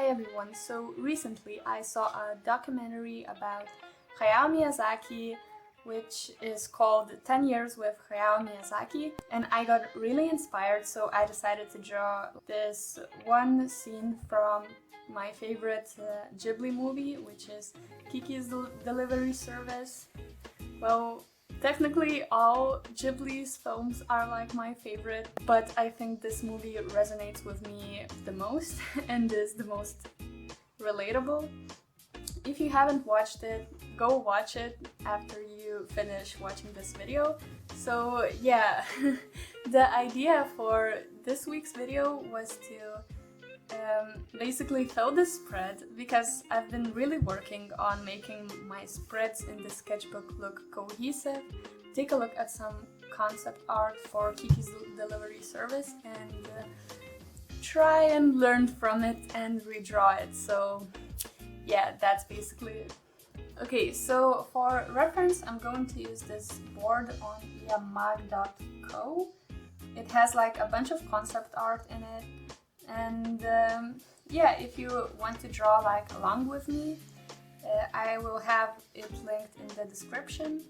everyone. So recently I saw a documentary about Hayao Miyazaki, which is called 10 Years with Hayao Miyazaki, and I got really inspired, so I decided to draw this one scene from my favorite Ghibli movie, which is Kiki's Delivery Service. Well, technically all Ghibli's films are like my favorite, but I think this movie resonates with me the most and is the most relatable. If you haven't watched it, go watch it after you finish watching this video. So yeah, the idea for this week's video was to basically fill this spread, because I've been really working on making my spreads in the sketchbook look cohesive. Take a look at some concept art for Kiki's Delivery Service and try and learn from it and redraw it. So yeah, that's basically it. Okay, so for reference, I'm going to use this board on yamag.co. It has like a bunch of concept art in it, and yeah, if you want to draw like along with me, I will have it linked in the description.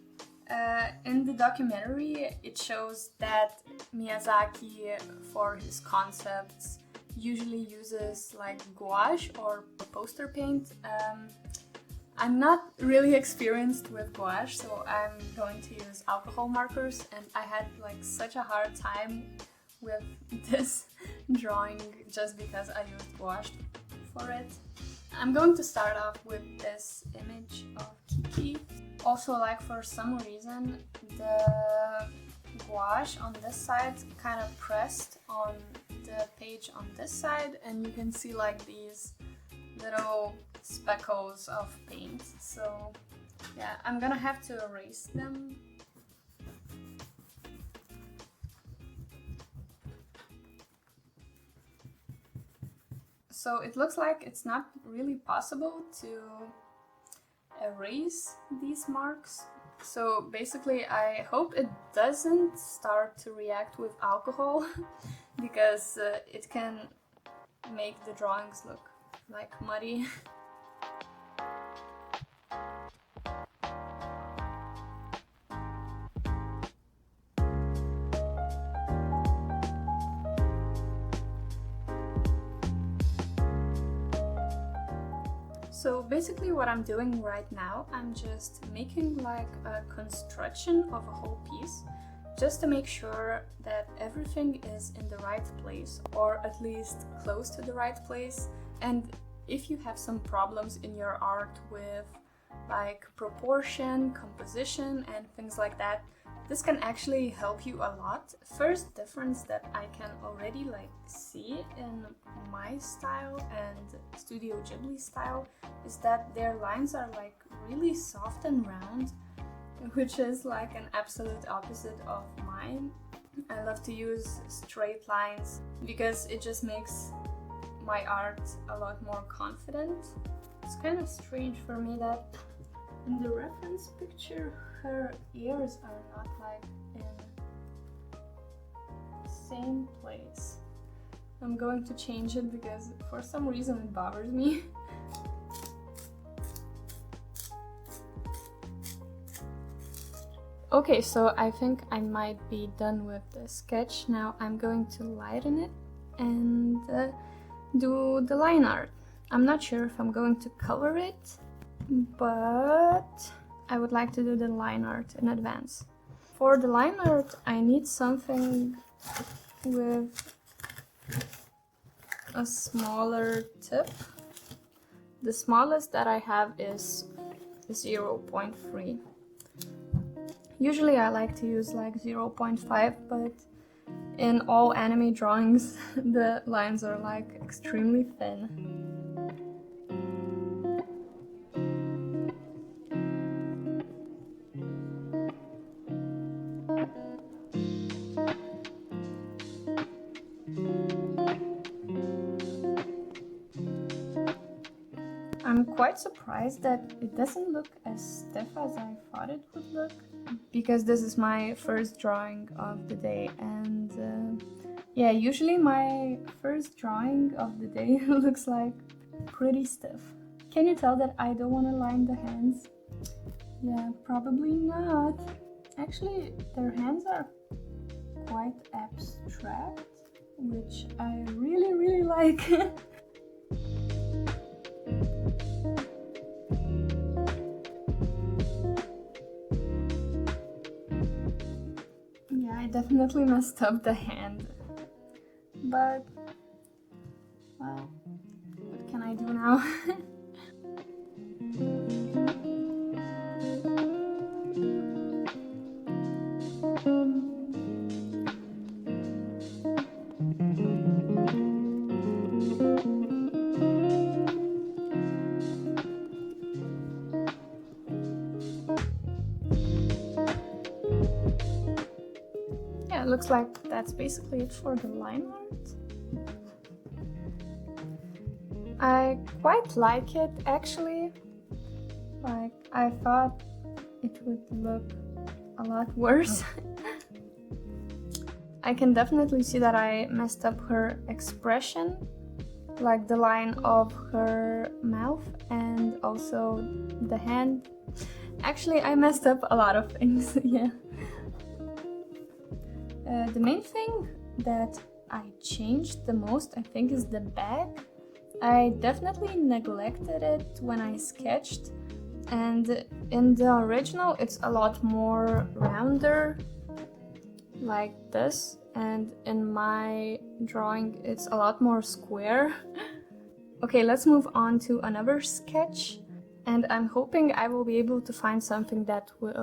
In the documentary, it shows that Miyazaki, for his concepts, usually uses like gouache or poster paint. I'm not really experienced with gouache, so I'm going to use alcohol markers, and I had like such a hard time with this drawing just because I used gouache for it. I'm going to start off with this image of Kiki. Also, like, for some reason the gouache on this side kind of pressed on the page on this side, and you can see like these little speckles of paint. So yeah, I'm gonna have to erase them. So it looks like it's not really possible to erase these marks. So basically I hope it doesn't start to react with alcohol because it can make the drawings look like muddy. So basically what I'm doing right now, I'm just making like a construction of a whole piece, just to make sure that everything is in the right place, or at least close to the right place. And if you have some problems in your art with like proportion, composition, and things like that, this can actually help you a lot. First difference that I can already like see in my style and Studio Ghibli style is that their lines are like really soft and round, which is like an absolute opposite of mine. I love to use straight lines because it just makes my art a lot more confident. It's kind of strange for me that in the reference picture her ears are not like in the same place. I'm going to change it because for some reason it bothers me. Okay, so I think I might be done with the sketch. Now I'm going to lighten it and do the line art. I'm not sure if I'm going to color it, but I would like to do the line art in advance. For the line art, I need something with a smaller tip. The smallest that I have is 0.3. Usually I like to use like 0.5, but in all anime drawings the lines are like extremely thin. I'm quite surprised that it doesn't look as stiff as I thought it would look, because this is my first drawing of the day, and yeah, usually my first drawing of the day looks like pretty stiff. Can you tell that I don't want to line the hands? Yeah, probably not. Actually, their hands are quite abstract, which I really like. Yeah, I definitely messed up the hand. But, well, what can I do now? Yeah, it looks like that's basically it for the line art. I quite like it actually. Like, I thought it would look a lot worse. I can definitely see that I messed up her expression, like the line of her mouth and also the hand. Actually, I messed up a lot of things, yeah. The main thing that I changed the most, I think, is the back. I definitely neglected it when I sketched, and in the original it's a lot more rounder, like this, and in my drawing it's a lot more square. Okay, let's move on to another sketch, and I'm hoping I will be able to find something that would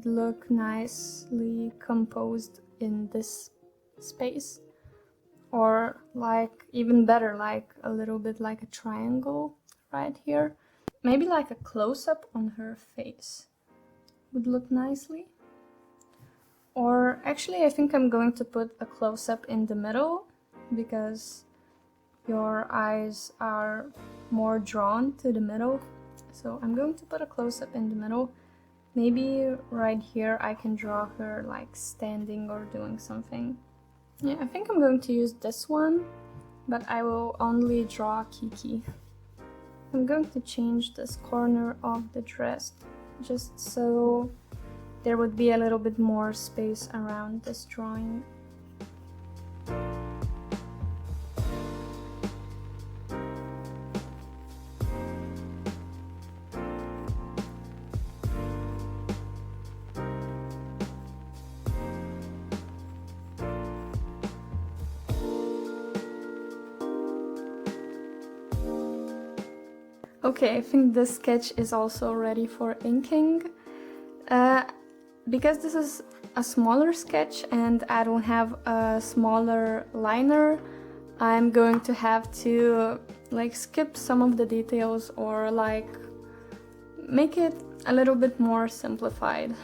look nicely composed in this space. Or like, even better, like a little bit like a triangle right here. Maybe like a close-up on her face would look nicely. Or actually, I think I'm going to put a close-up in the middle, because your eyes are more drawn to the middle. So I'm going to put a close-up in the middle. Maybe right here I can draw her like standing or doing something. Yeah, I think I'm going to use this one, but I will only draw Kiki. I'm going to change this corner of the dress just so there would be a little bit more space around this drawing. Okay, I think this sketch is also ready for inking. Because this is a smaller sketch and I don't have a smaller liner, I'm going to have to like skip some of the details or like make it a little bit more simplified.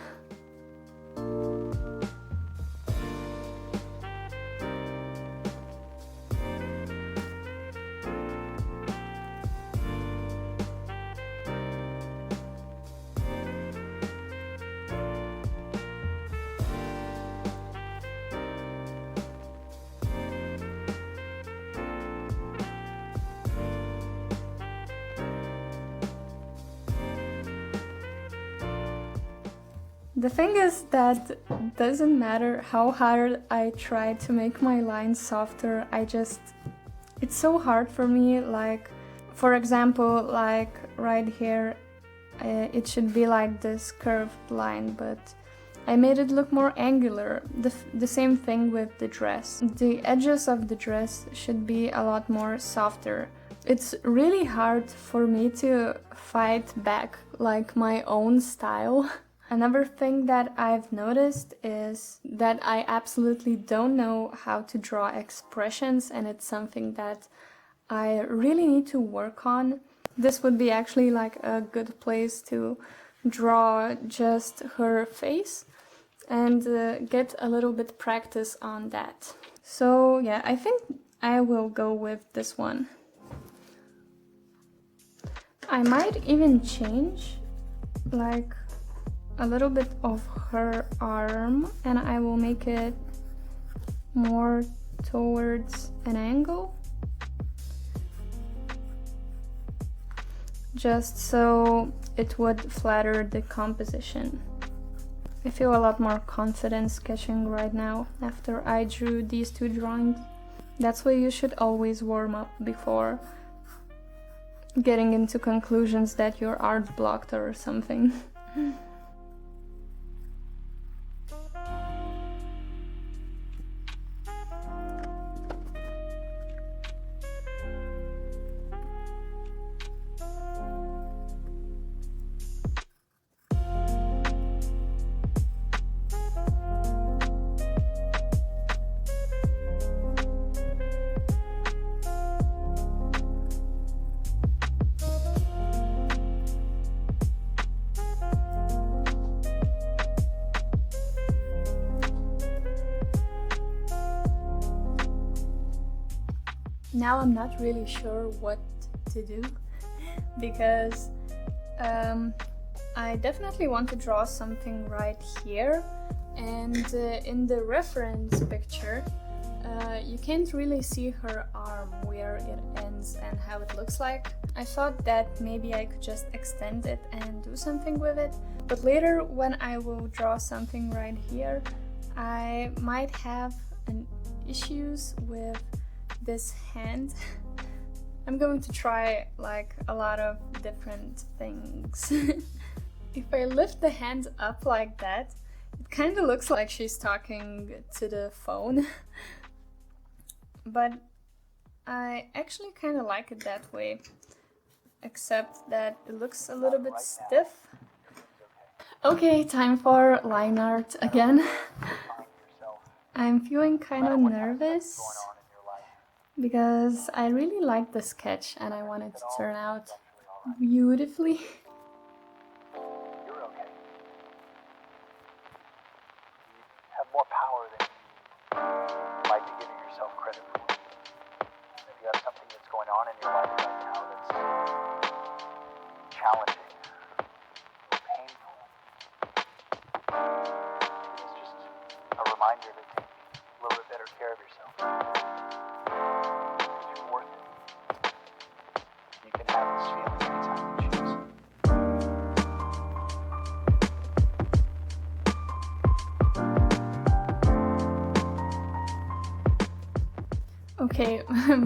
The thing is that it doesn't matter how hard I try to make my lines softer, it's so hard for me. Like, for example, like right here, it should be like this curved line, but I made it look more angular. The same thing with the dress. The edges of the dress should be a lot more softer. It's really hard for me to fight back like my own style. Another thing that I've noticed is that I absolutely don't know how to draw expressions, and it's something that I really need to work on. This would be actually like a good place to draw just her face and get a little bit practice on that. So yeah, I think I will go with this one. I might even change like a little bit of her arm, and I will make it more towards an angle. just so it would flatter the composition. I feel a lot more confident sketching right now after I drew these two drawings. That's why you should always warm up before getting into conclusions that your art blocked or something. Now I'm not really sure what to do because I definitely want to draw something right here, and in the reference picture you can't really see her arm, where it ends and how it looks like. I thought that maybe I could just extend it and do something with it, but later when I will draw something right here I might have issues with this hand. I'm going to try like a lot of different things. If I lift the hand up like that, it kind of looks like she's talking to the phone. But I actually kind of like it that way, except that it looks a little bit stiff. Okay, time for line art again. I'm feeling kind of nervous because I really like the sketch and I want it to turn out beautifully. You're okay. You have more power than you might be giving yourself credit for. If you have something that's going on in your life right now that's challenging, painful, it's just a reminder to take a little bit better care of yourself. You're worth it. You can have this feeling anytime you choose. Okay,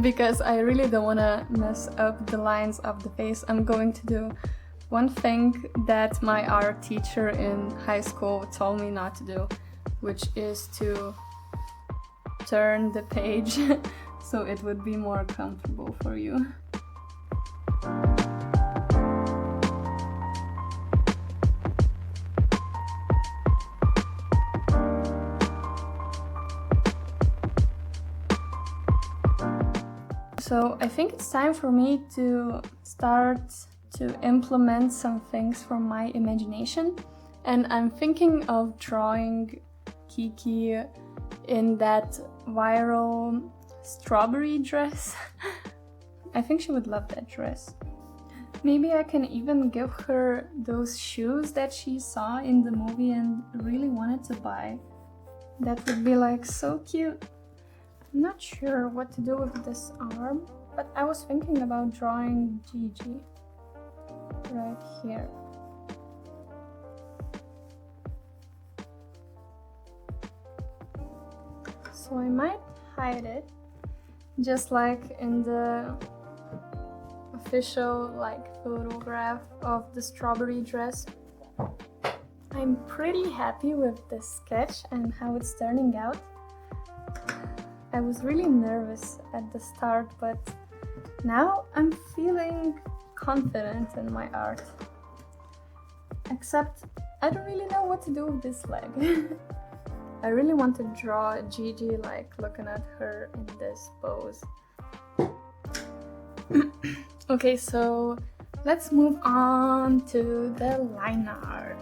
because I really don't want to mess up the lines of the face, I'm going to do one thing that my art teacher in high school told me not to do, which is to turn the page so it would be more comfortable for you. So I think it's time for me to start to implement some things from my imagination, and I'm thinking of drawing Kiki in that viral strawberry dress. I think she would love that dress. Maybe I can even give her those shoes that she saw in the movie and really wanted to buy. That would be like so cute. I'm not sure what to do with this arm, but I was thinking about drawing Gigi right here. So I might hide it, just like in the official photograph of the strawberry dress. I'm pretty happy with this sketch and how it's turning out. I was really nervous at the start, but now I'm feeling confident in my art. Except I don't really know what to do with this leg. I really want to draw Gigi looking at her in this pose. Okay, so let's move on to the line art.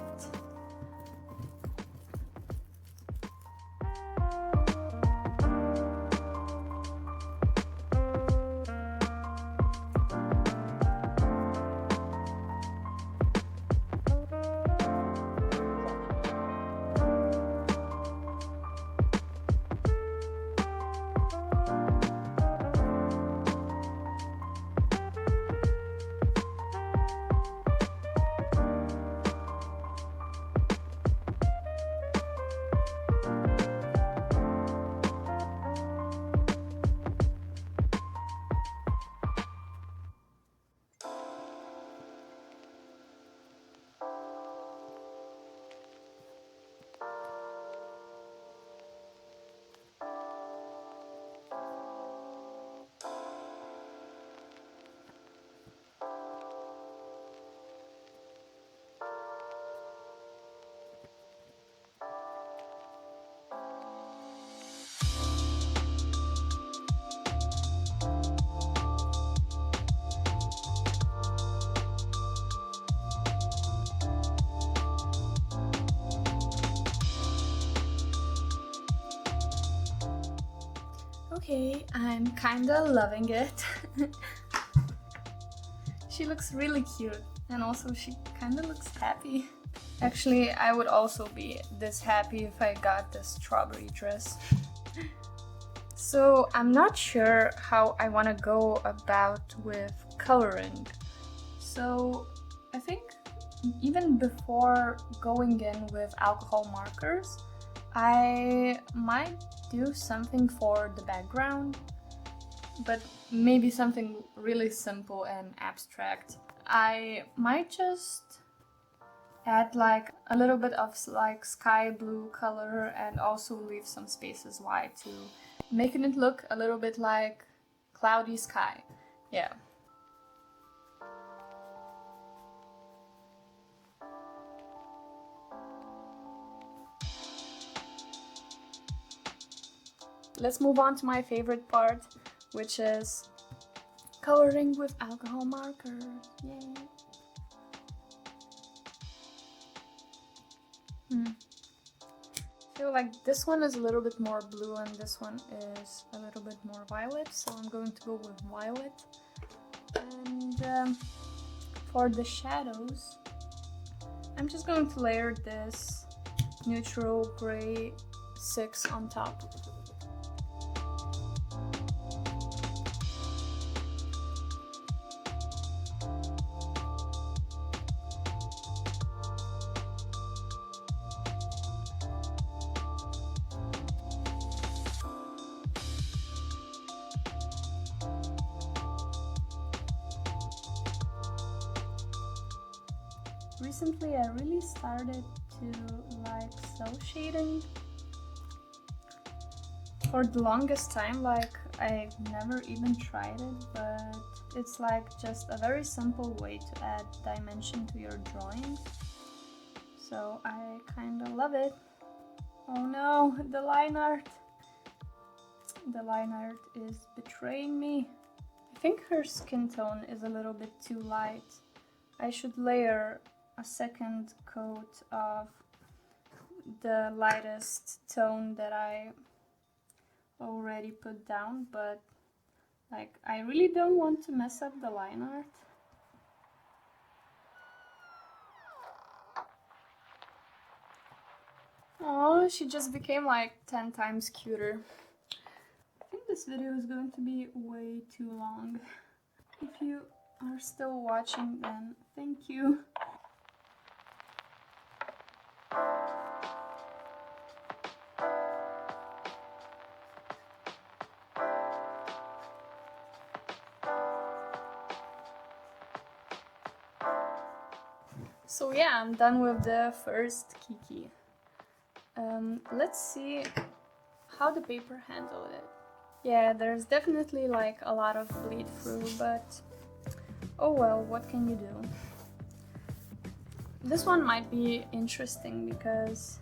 Okay, I'm kinda loving it. She looks really cute, and also she kinda looks happy. Actually, I would also be this happy if I got this strawberry dress. So I'm not sure how I want to go about with coloring. So I think even before going in with alcohol markers, I might do something for the background, but maybe something really simple and abstract. I might just add like a little bit of like sky blue color and also leave some spaces white to making it look a little bit like cloudy sky. Yeah. Let's move on to my favorite part, which is coloring with alcohol markers. Yay! I feel like this one is a little bit more blue and this one is a little bit more violet, so I'm going to go with violet. And for the shadows, I'm just going to layer this neutral gray 6 on top. Recently I really started to like cell shading. For the longest time, like, I've never even tried it, but it's like just a very simple way to add dimension to your drawings. So I kinda love it. Oh no, the line art! The line art is betraying me. I think her skin tone is a little bit too light. I should layer a second coat of the lightest tone that I already put down, but like I really don't want to mess up the line art. Oh, she just became like 10 times cuter. I think this video is going to be way too long. If you are still watching, then thank you. So yeah, I'm done with the first Kiki. Let's see how the paper handled it. Yeah, there's definitely like a lot of bleed through, but oh well, what can you do? This one might be interesting because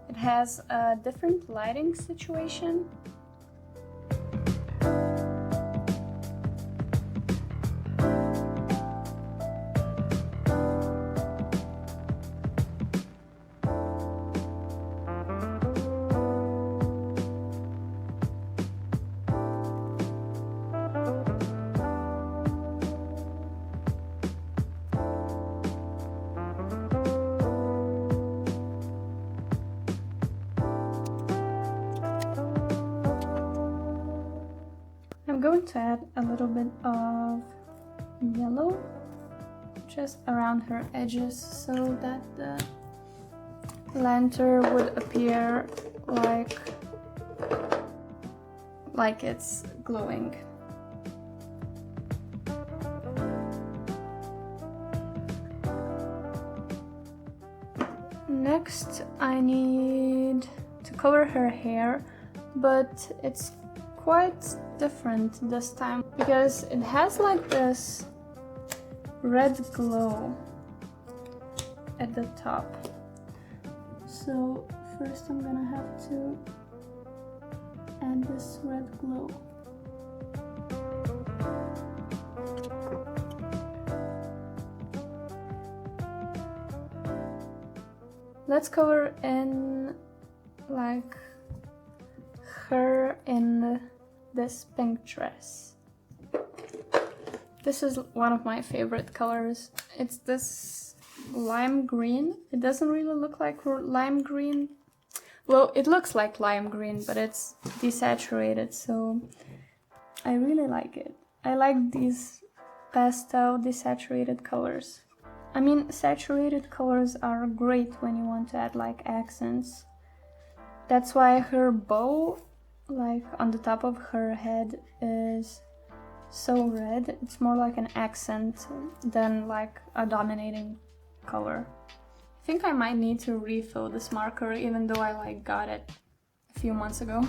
it has a different lighting situation. I'm going to add a little bit of yellow just around her edges so that the lantern would appear like it's glowing. Next, I need to color her hair, but it's quite different this time because it has like this red glow at the top. So first I'm gonna have to add this red glow. Let's color in like her in this pink dress. This is one of my favorite colors. It's this lime green. It doesn't really look like lime green. Well, it looks like lime green, but it's desaturated, so I really like it. I like these pastel desaturated colors. I mean, saturated colors are great when you want to add like accents. That's why her bow, like on the top of her head, is so red. It's more like an accent than like a dominating color. I think I might need to refill this marker, even though I like got it a few months ago.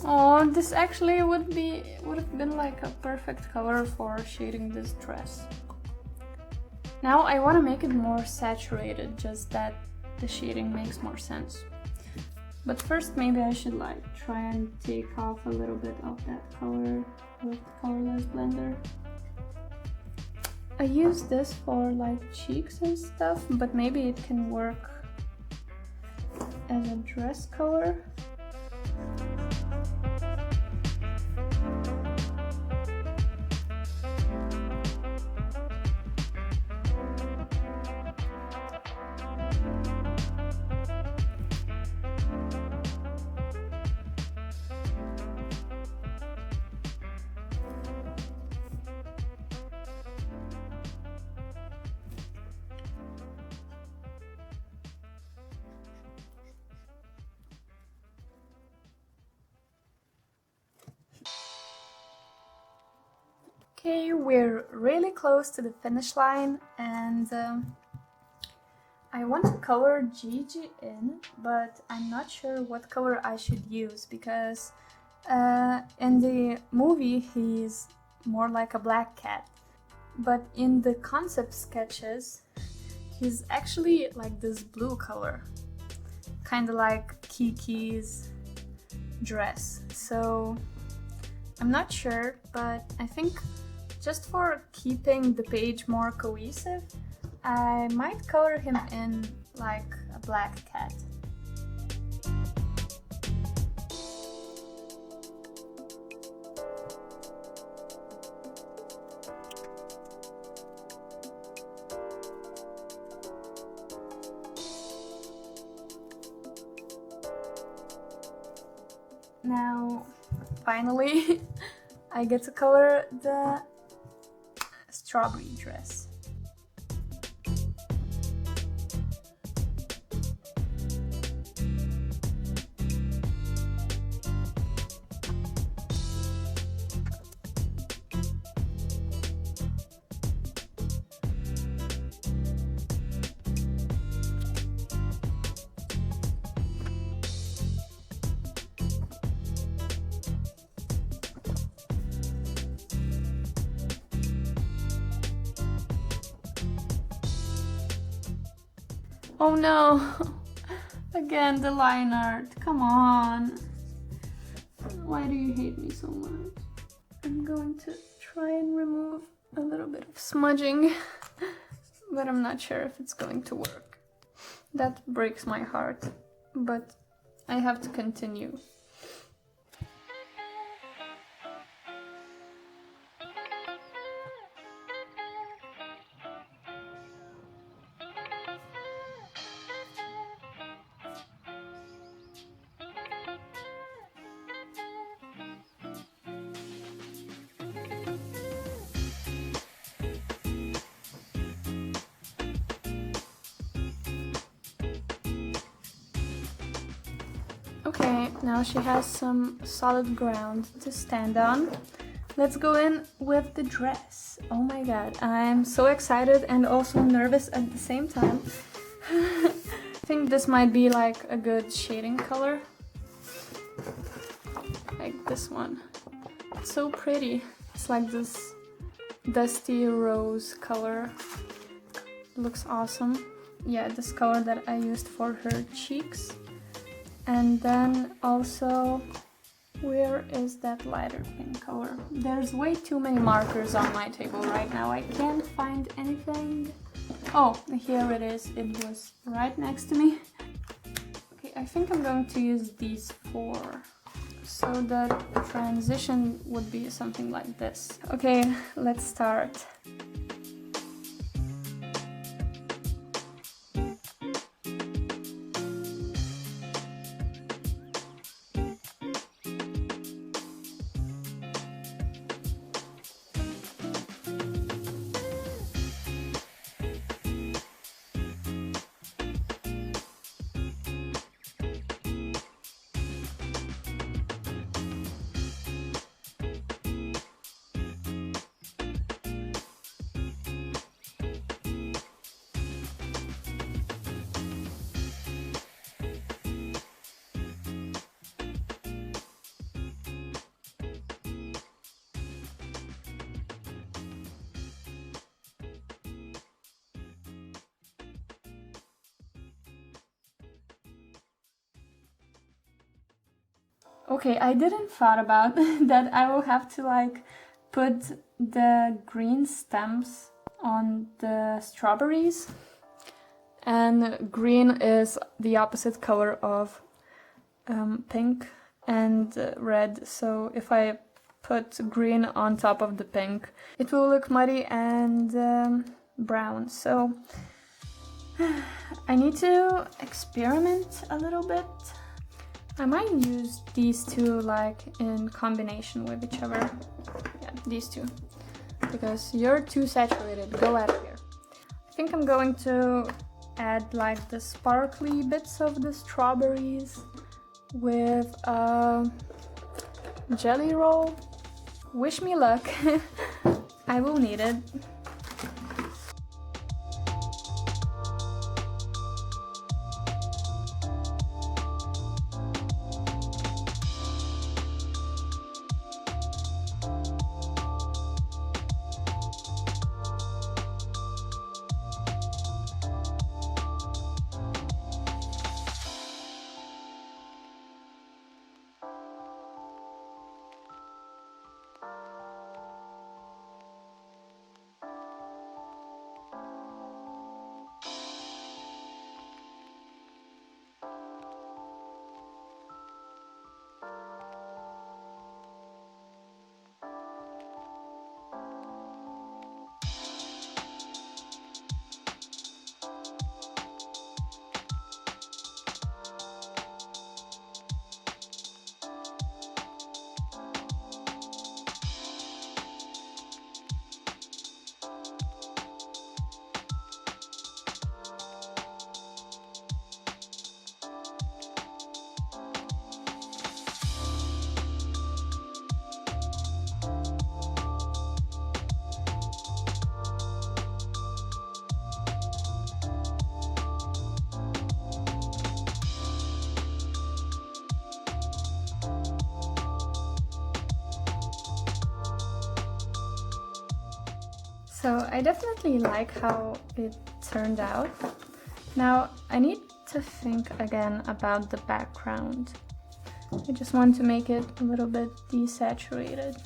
Oh, this actually would have been like a perfect color for shading this dress. Now I want to make it more saturated, just that the shading makes more sense. But first maybe I should like try and take off a little bit of that color with colorless blender. I use this for like cheeks and stuff, but maybe it can work as a dress color. Okay, we're really close to the finish line, and I want to color Gigi in, but I'm not sure what color I should use because in the movie he's more like a black cat, but in the concept sketches he's actually like this blue color, kind of like Kiki's dress. So I'm not sure, but I think just for keeping the page more cohesive, I might color him in like a black cat. Now, finally, I get to color the strawberry dress. Oh no! Again, the line art. Come on! Why do you hate me so much? I'm going to try and remove a little bit of smudging, but I'm not sure if it's going to work. That breaks my heart, but I have to continue. Okay, now she has some solid ground to stand on. Let's go in with the dress. Oh my god, I'm so excited and also nervous at the same time. I think this might be like a good shading color. Like this one. It's so pretty. It's like this dusty rose color. Looks awesome. Yeah, this color that I used for her cheeks. And then also, where is that lighter pink color? There's way too many markers on my table right now. I can't find anything. Oh, here it is. It was right next to me. Okay, I think I'm going to use these four. So the transition would be something like this. Okay, let's start. Okay, I didn't thought about that I will have to like put the green stems on the strawberries, and green is the opposite color of pink and red, so if I put green on top of the pink it will look muddy and brown, so I need to experiment a little bit. I might use these two like in combination with each other. Yeah, these two. Because you're too saturated. Go out of here. I think I'm going to add like the sparkly bits of the strawberries with a jelly roll. Wish me luck. I will need it. So I definitely like how it turned out. Now I need to think again about the background. I just want to make it a little bit desaturated.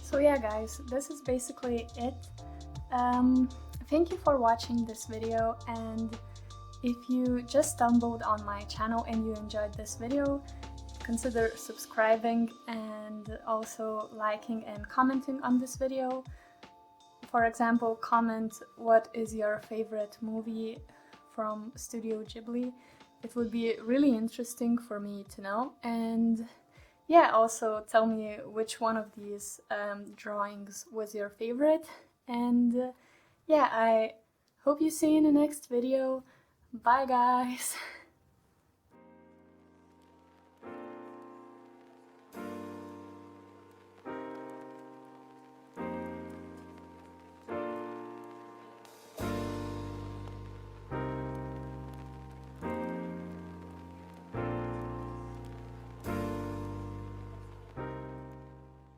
So yeah guys, this is basically it. Thank you for watching this video, and if you just stumbled on my channel and you enjoyed this video, consider subscribing and also liking and commenting on this video. For example, comment what is your favorite movie from Studio Ghibli. It would be really interesting for me to know. And yeah, also tell me which one of these drawings was your favorite. And yeah, I hope you see you in the next video. Bye guys!